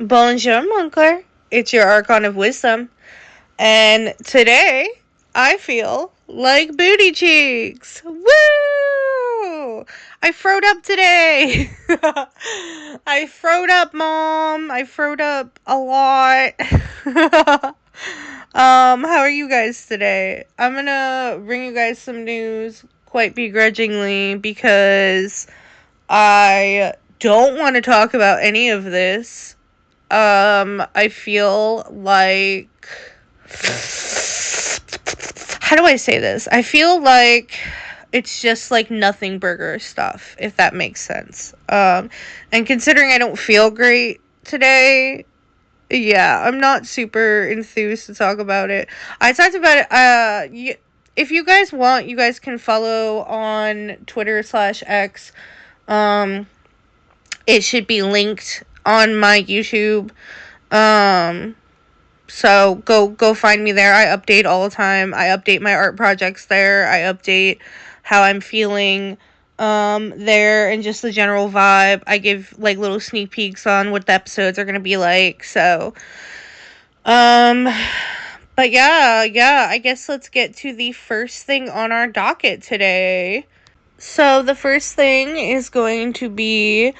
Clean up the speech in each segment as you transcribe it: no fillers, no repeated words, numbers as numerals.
Bonjour, Moncler. It's your Archon of Wisdom. And today, I feel like booty cheeks. Woo! I throwed up today. I throwed up, Mom. I throwed up a lot. How are you guys today? I'm gonna bring you guys some news quite begrudgingly because I don't want to talk about any of this. I feel like, how do I say this? I feel like it's just like nothing burger stuff, if that makes sense. And considering I don't feel great today, yeah, I'm not super enthused to talk about it. I talked about it, if you guys want, you guys can follow on Twitter/X. Um, it should be linked on my YouTube. So go find me there. I update all the time. I update my art projects there. I update how I'm feeling there and just the general vibe. I give like little sneak peeks on what the episodes are going to be like. So but yeah, I guess let's get to the first thing on our docket today. So the first thing is going to be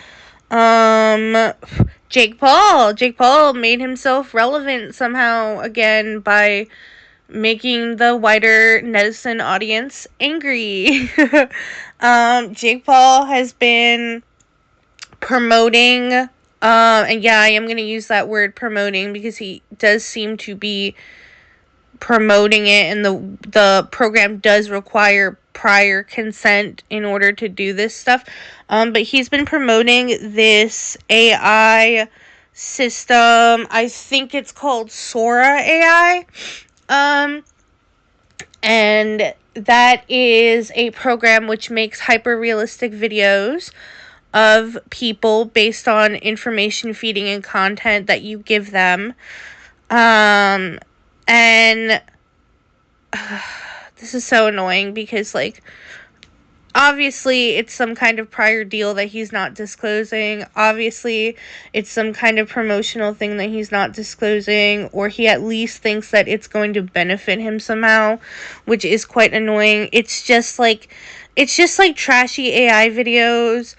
Jake Paul. Jake Paul made himself relevant somehow again by making the wider netizen audience angry. Jake Paul has been promoting, and yeah, I am going to use that word promoting because he does seem to be promoting it, and the program does require prior consent in order to do this stuff. But he's been promoting this AI system. I think it's called Sora AI. And that is a program which makes hyper-realistic videos of people based on information feeding and content that you give them. And this is so annoying because, like, obviously it's some kind of prior deal that he's not disclosing. Obviously it's some kind of promotional thing that he's not disclosing, or he at least thinks that it's going to benefit him somehow, which is quite annoying. It's just like trashy AI videos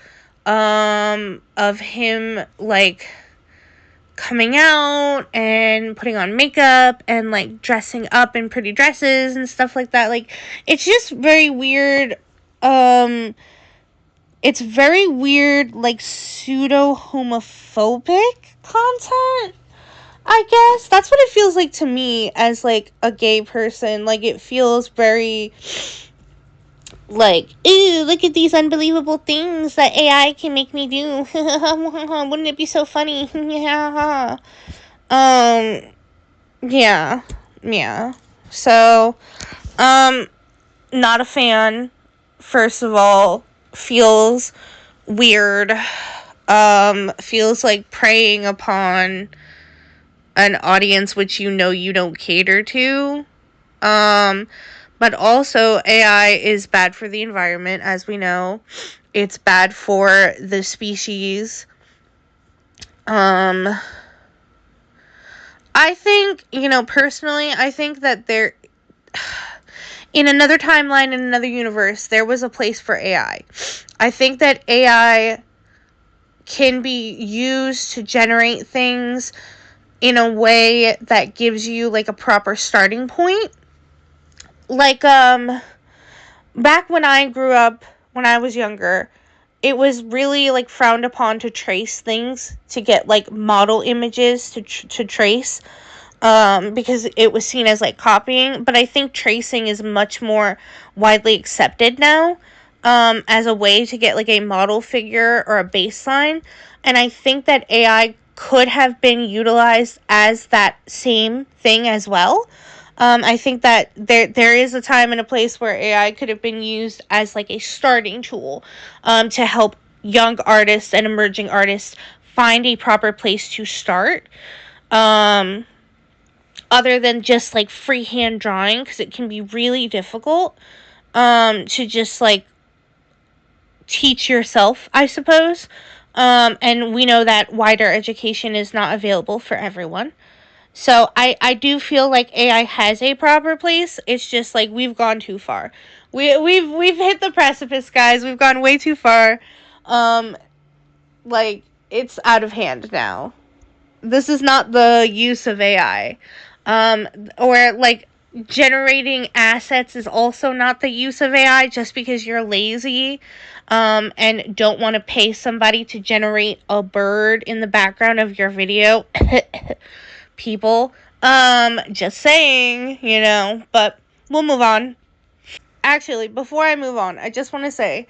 of him like coming out and putting on makeup and like dressing up in pretty dresses and stuff like that. Like, it's just very weird. It's very weird, like pseudo homophobic content, I guess. That's what it feels like to me as like a gay person. Like, it feels very like, ooh, look at these unbelievable things that AI can make me do. Wouldn't it be so funny? Yeah. Yeah. Yeah. So, not a fan, first of all. Feels weird. Feels like preying upon an audience which you know you don't cater to. But also, AI is bad for the environment, as we know. It's bad for the species. I think, personally, I think that in another timeline, in another universe, there was a place for AI. I think that AI can be used to generate things in a way that gives you like a proper starting point. Like, back when I grew up, when I was younger, it was really like frowned upon to trace things, to get like model images to trace, because it was seen as like copying. But I think tracing is much more widely accepted now, as a way to get like a model figure or a baseline. And I think that AI could have been utilized as that same thing as well. I think that there is a time and a place where AI could have been used as like a starting tool, to help young artists and emerging artists find a proper place to start. Other than just like freehand drawing, because it can be really difficult to just like teach yourself, I suppose. And we know that wider education is not available for everyone. So I do feel like AI has a proper place. It's just like we've gone too far. We've hit the precipice, guys. We've gone way too far. Like it's out of hand now. This is not the use of AI. Or like generating assets is also not the use of AI just because you're lazy and don't want to pay somebody to generate a bird in the background of your video. People. Just saying, but we'll move on. Actually, before I move on, I just want to say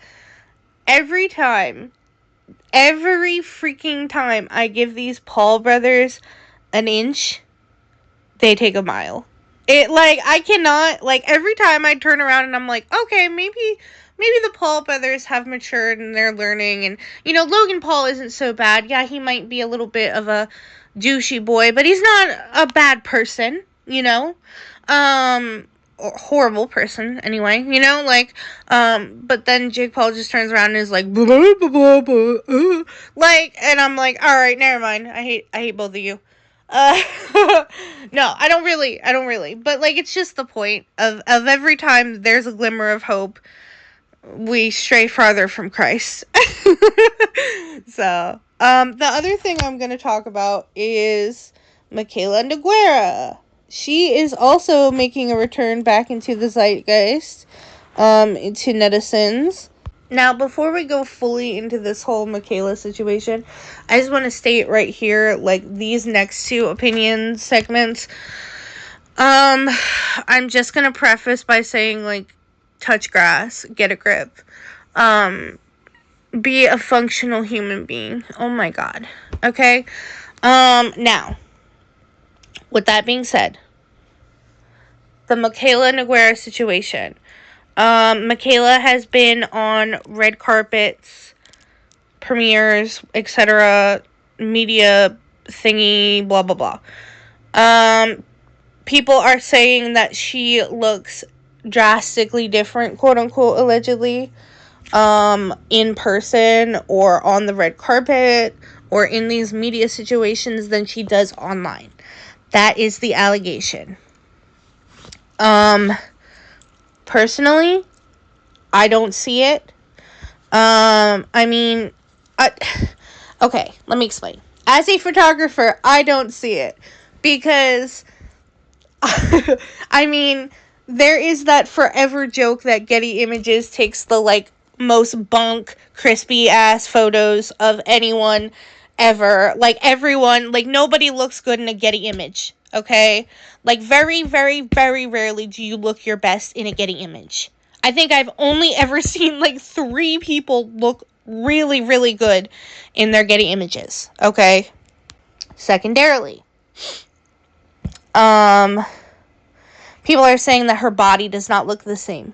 every freaking time I give these Paul brothers an inch, they take a mile. I cannot, every time I turn around and I'm like, okay, maybe the Paul brothers have matured and they're learning, and Logan Paul isn't so bad. Yeah, he might be a little bit of a douchey boy, but he's not a bad person, or horrible person anyway, but then Jake Paul just turns around and is like, blah, blah, blah, blah, and I'm like, all right, never mind. I hate both of you. Uh, no, I don't really, but it's just the point of every time there's a glimmer of hope, we stray farther from Christ. So, the other thing I'm going to talk about is Michaela Nogueira. She is also making a return back into the zeitgeist, into netizens. Now, before we go fully into this whole Michaela situation, I just want to state right here, these next two opinion segments, I'm just going to preface by saying, touch grass, get a grip, be a functional human being. Oh my God. Okay? Now, with that being said, the Michaela Nogueira situation. Michaela has been on red carpets, premieres, etc., media thingy, blah, blah, blah. People are saying that she looks drastically different, quote unquote, allegedly, in person or on the red carpet or in these media situations than she does online. That is the allegation. Personally, I don't see it. Okay, let me explain. As a photographer, I don't see it because, there is that forever joke that Getty Images takes the, most bunk, crispy-ass photos of anyone ever. Everyone, nobody looks good in a Getty image, okay? Very, very, very rarely do you look your best in a Getty image. I think I've only ever seen, 3 people look really, really good in their Getty images, okay? Secondarily, people are saying that her body does not look the same.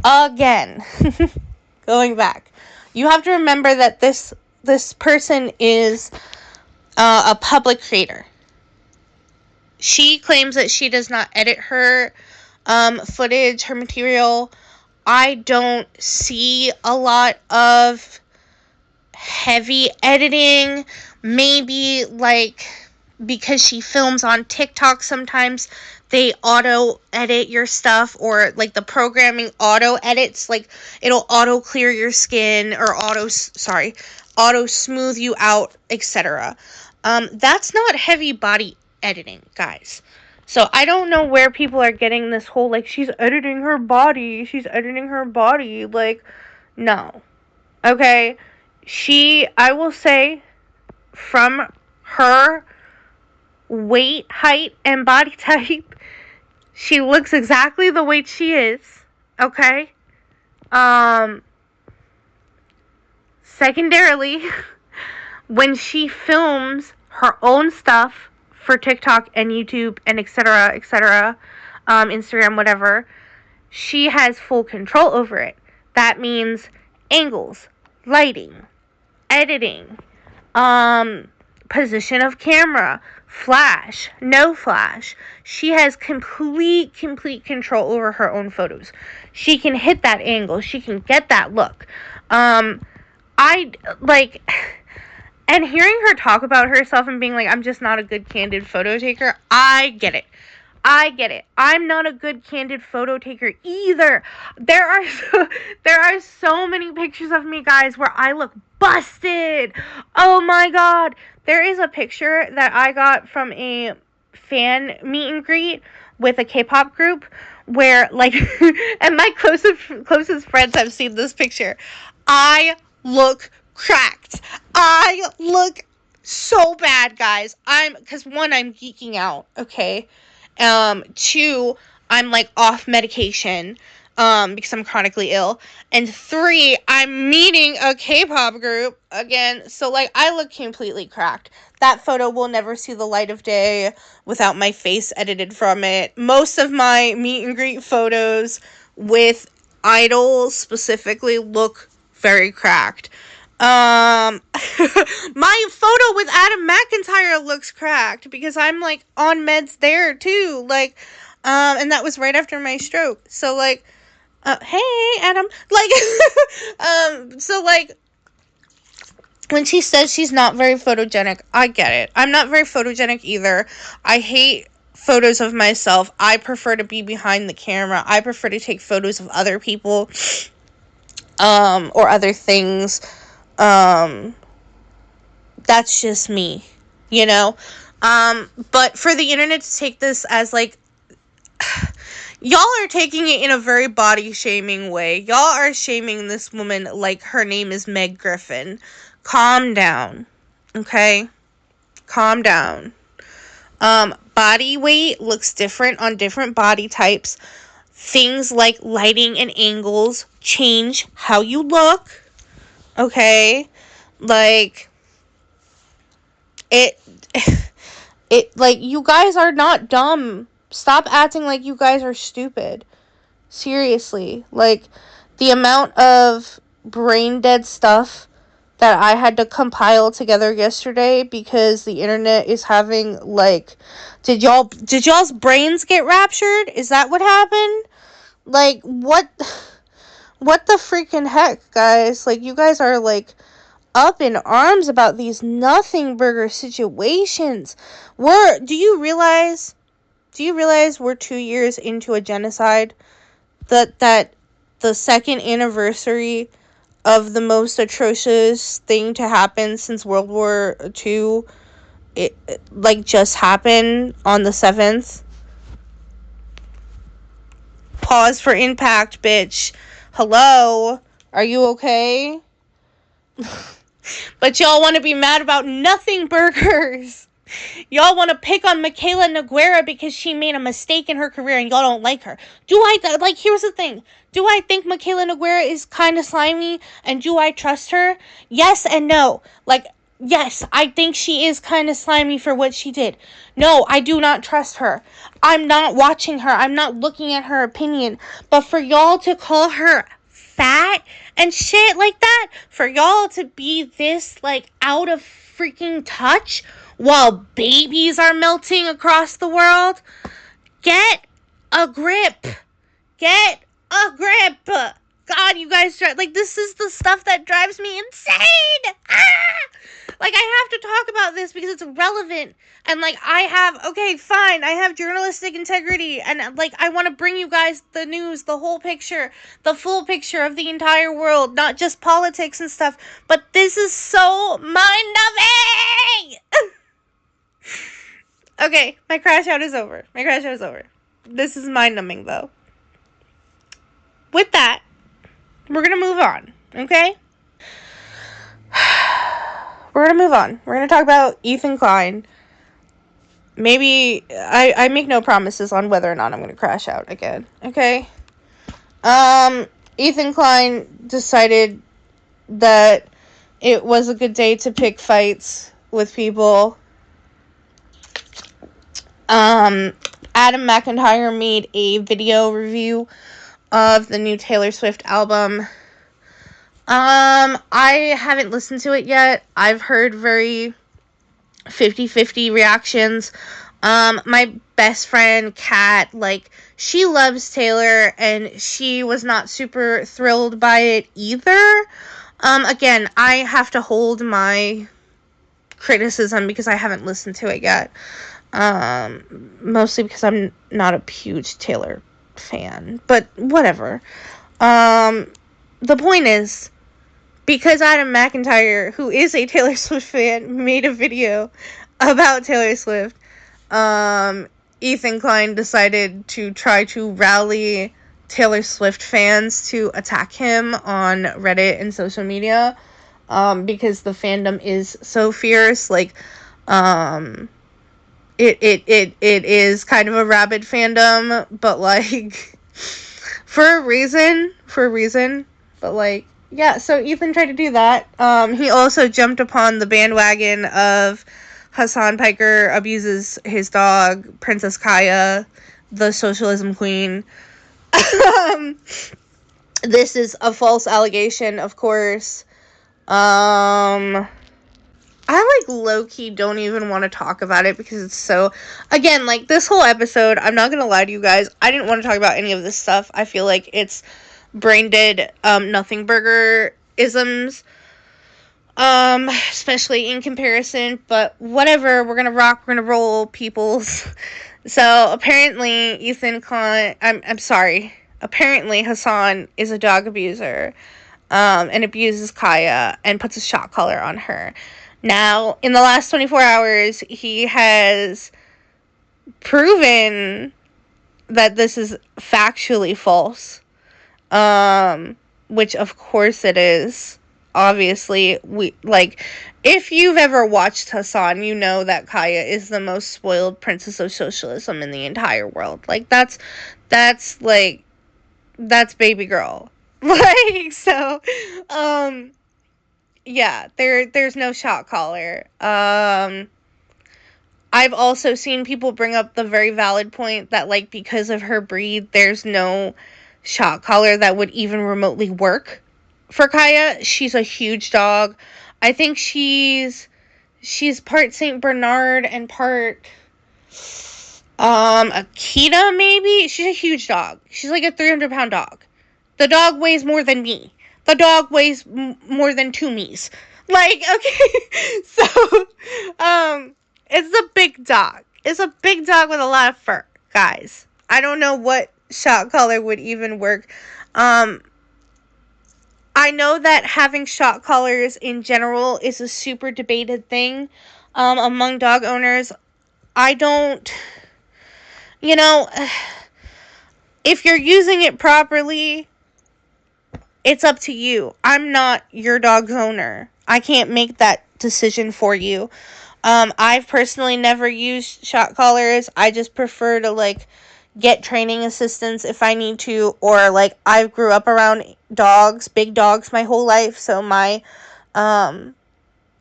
Again, going back, you have to remember that this person is a public creator. She claims that she does not edit her footage, her material. I don't see a lot of heavy editing. Maybe because she films on TikTok, sometimes they auto edit your stuff, or the programming auto edits, it'll auto clear your skin or auto smooth you out, etc. That's not heavy body editing, guys. So I don't know where people are getting this whole she's editing her body, no. Okay, I will say, from her weight, height, and body type, she looks exactly the way she is, okay? Secondarily, when she films her own stuff for TikTok and YouTube and etc., Instagram, whatever, she has full control over it. That means angles, lighting, editing, position of camera, flash, no flash. She has complete control over her own photos. She can hit that angle. She can get that look. I, like, and hearing her talk about herself and being like, I'm just not a good candid photo taker, I get it. I'm not a good candid photo taker either. There are so many pictures of me, guys, where I look busted. Oh my god. There is a picture that I got from a fan meet and greet with a K-pop group where, like, and my closest friends have seen this picture. I look cracked. I look so bad, guys. Because one, I'm geeking out, okay? Two, I'm, like, off medication, because I'm chronically ill. And three, I'm meeting a K-pop group again, so, like, I look completely cracked. That photo will never see the light of day without my face edited from it. Most of my meet and greet photos with idols specifically look very cracked. My photo with Adam McIntyre looks cracked because I'm, like, on meds there too, like, and that was right after my stroke. So, like, hey Adam, like, so, like, when she says she's not very photogenic, I get it. I'm not very photogenic either. I hate photos of myself. I prefer to be behind the camera. I prefer to take photos of other people, or other things. That's just me, you know? But for the internet to take this as, like, y'all are taking it in a very body shaming way. Y'all are shaming this woman like her name is Meg Griffin. Calm down, okay? Calm down. Body weight looks different on different body types. Things like lighting and angles change how you look, okay? Like, it, like, you guys are not dumb. Stop acting like you guys are stupid. Seriously. Like, the amount of brain dead stuff that I had to compile together yesterday because the internet is having, like, did y'all's brains get raptured? Is that what happened? Like, what the freaking heck, guys? Like, you guys are, like, up in arms about these nothing burger situations. Do you realize we're 2 years into a genocide? That the second anniversary of the most atrocious thing to happen since World War II, it like, just happened on the 7th. Pause for impact, bitch. Hello? Are you okay? But y'all want to be mad about nothing burgers. Y'all want to pick on Michaela Noguera because she made a mistake in her career and y'all don't like her. Here's the thing. Do I think Michaela Noguera is kind of slimy and do I trust her? Yes and no. Like, yes, I think she is kind of slimy for what she did. No, I do not trust her. I'm not watching her. I'm not looking at her opinion. But for y'all to call her fat and shit like that, for y'all to be this, like, out of freaking touch while babies are melting across the world, get a grip. Get a grip. God, you guys, like, this is the stuff that drives me insane. Like, I have to talk about this because it's relevant. And, like, okay, fine, I have journalistic integrity. And, like, I want to bring you guys the news, the whole picture, the full picture of the entire world, not just politics and stuff. But this is so mind-numbing. Okay, my crash out is over. This is mind-numbing, though. With that, we're going to move on, okay? We're going to move on. We're going to talk about Ethan Klein. Maybe, I make no promises on whether or not I'm going to crash out again, okay? Ethan Klein decided that it was a good day to pick fights with people. Adam McIntyre made a video review of the new Taylor Swift album. I haven't listened to it yet. I've heard very 50-50 reactions. My best friend, Kat, like, she loves Taylor, and she was not super thrilled by it either. Again, I have to hold my criticism because I haven't listened to it yet. Mostly because I'm not a huge Taylor fan, but whatever. The point is, because Adam McIntyre, who is a Taylor Swift fan, made a video about Taylor Swift, Ethan Klein decided to try to rally Taylor Swift fans to attack him on Reddit and social media, because the fandom is so fierce. Like, it is kind of a rabid fandom, but like, for a reason, but like, yeah, so Ethan tried to do that. He also jumped upon the bandwagon of Hasan Piker abuses his dog, Princess Kaya, the socialism queen. This is a false allegation, of course. I like low-key don't even want to talk about it because it's so, again, like this whole episode, I'm not gonna lie to you guys, I didn't want to talk about any of this stuff. I feel like it's brain dead, nothing burger isms, especially in comparison, but whatever, we're gonna rock, we're gonna roll, peoples. So apparently Ethan Klein, I'm sorry, apparently Hasan is a dog abuser, and abuses Kaya and puts a shock collar on her. Now, in the last 24 hours, he has proven that this is factually false. Which of course it is. Obviously, if you've ever watched Hasan, you know that Kaya is the most spoiled princess of socialism in the entire world. Like, that's baby girl. Like, so, yeah, there's no shock collar. I've also seen people bring up the very valid point that, like, because of her breed, there's no shock collar that would even remotely work for Kaya. She's a huge dog. I think she's part Saint Bernard and part Akita, maybe. She's a huge dog. She's like a 300-pound dog. The dog weighs more than me. The dog weighs more than 2 me's. Like, okay. So, it's a big dog. It's a big dog with a lot of fur, guys. I don't know what shock collar would even work. I know that having shock collars in general is a super debated thing, among dog owners. I don't, if you're using it properly, it's up to you. I'm not your dog's owner. I can't make that decision for you. I've personally never used shock collars. I just prefer to, like, get training assistance if I need to, or, like, I grew up around dogs, big dogs, my whole life, so my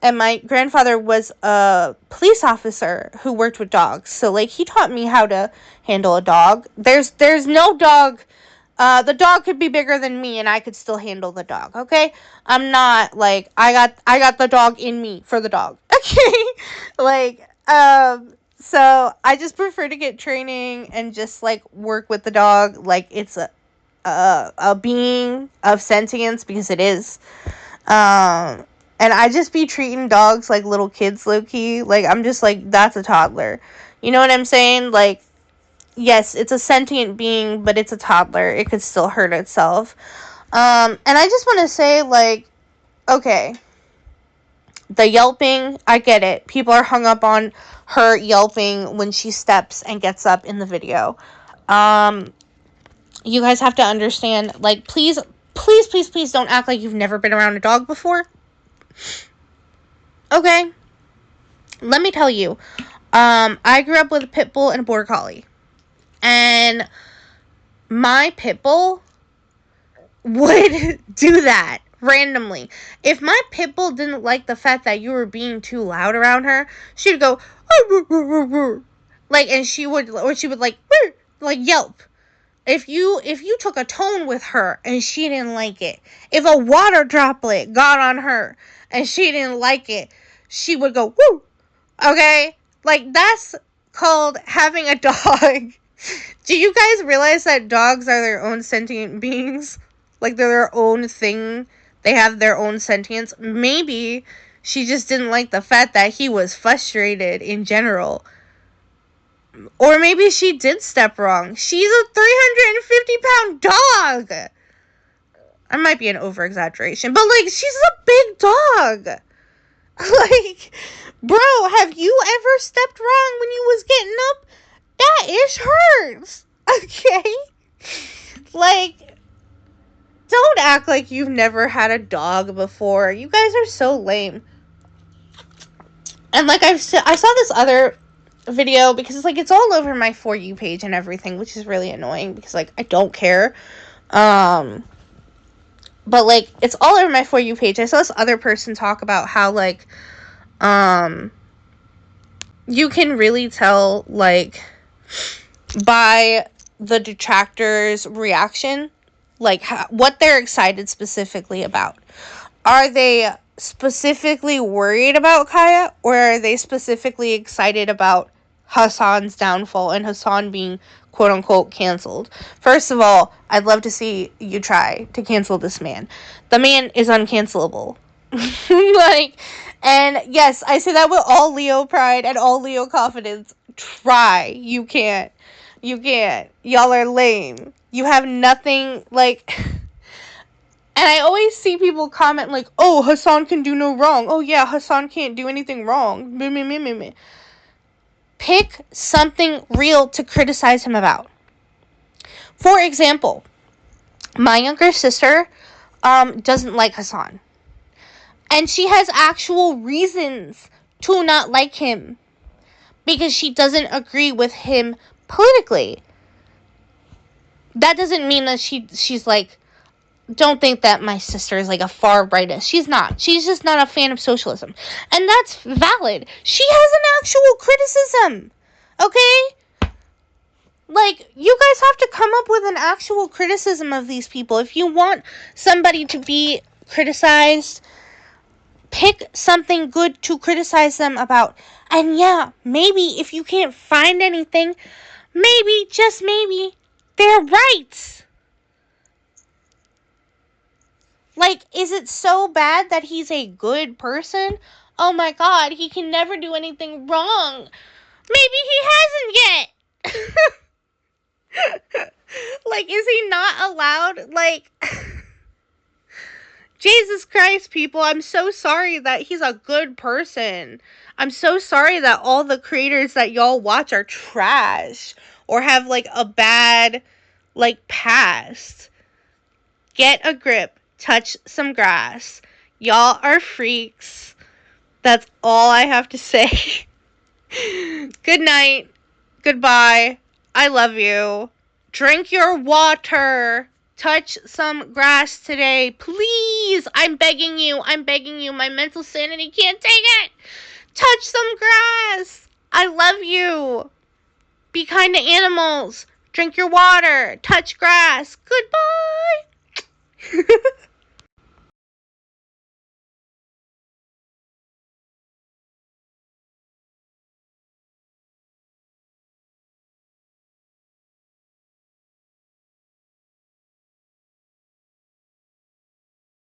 grandfather was a police officer who worked with dogs, so, like, he taught me how to handle a dog. There's no dog, the dog could be bigger than me and I could still handle the dog, okay? I'm not, like, I got the dog in me for the dog, okay? Like, so I just prefer to get training and just, like, work with the dog like it's a being of sentience, because it is. And I just be treating dogs like little kids, low-key. Like, I'm just like, that's a toddler. You know what I'm saying? Like, yes, it's a sentient being, but it's a toddler. It could still hurt itself. And I just want to say, like, okay, the yelping, I get it. People are hung up on her yelping when she steps and gets up in the video. You guys have to understand, like, please don't act like you've never been around a dog before. Okay? Let me tell you. I grew up with a pit bull and a border collie. And my pit bull would do that randomly. If my pit bull didn't like the fact that you were being too loud around her, she'd go, like, and she would like yelp. If you took a tone with her and she didn't like it, if a water droplet got on her and she didn't like it, she would go, woo. Okay? Like, that's called having a dog. Do you guys realize that dogs are their own sentient beings? Like, they're their own thing They have their own sentience. Maybe she just didn't like the fact that he was frustrated in general. Or maybe she did step wrong. She's a 350-pound dog. I might be an over-exaggeration, but, like, she's a big dog. Like, bro, have you ever stepped wrong when you was getting up? That ish hurts. Okay? Like, don't act like you've never had a dog before. You guys are so lame. And, like, I saw this other video, because it's like, it's all over my For You page and everything, which is really annoying, because, like, I don't care. But, like, it's all over my For You page. I saw this other person talk about how, like, you can really tell, like, by the detractors' reaction, like, what they're excited specifically about. Are they specifically worried about Kaya, or are they specifically excited about Hasan's downfall and Hasan being quote-unquote canceled? First of all, I'd love to see you try to cancel this man. The man is uncancelable. Like, and yes, I say that with all Leo pride and all Leo confidence. Try. You can't. Y'all are lame. You have nothing, like... And I always see people comment, like, oh, Hasan can do no wrong. Oh, yeah, Hasan can't do anything wrong. Pick something real to criticize him about. For example, my younger sister doesn't like Hasan. And she has actual reasons to not like him. Because she doesn't agree with him politically. That doesn't mean that she's like... Don't think that my sister is like a far rightist. She's not. She's just not a fan of socialism. And that's valid. She has an actual criticism. Okay? Like, you guys have to come up with an actual criticism of these people. If you want somebody to be criticized, pick something good to criticize them about. And yeah, maybe if you can't find anything, maybe, just maybe, they're right. Like, is it so bad that he's a good person? Oh my god, he can never do anything wrong. Maybe he hasn't yet. Like, is he not allowed? Like, Jesus Christ, people, I'm so sorry that he's a good person. I'm so sorry that all the creators that y'all watch are trash or have, like, a bad, like, past. Get a grip. Touch some grass. Y'all are freaks. That's all I have to say. Good night. Goodbye. I love you. Drink your water. Touch some grass today. Please. I'm begging you. My mental sanity can't take it. Touch some grass. I love you. Be kind to animals. Drink your water. Touch grass. Goodbye.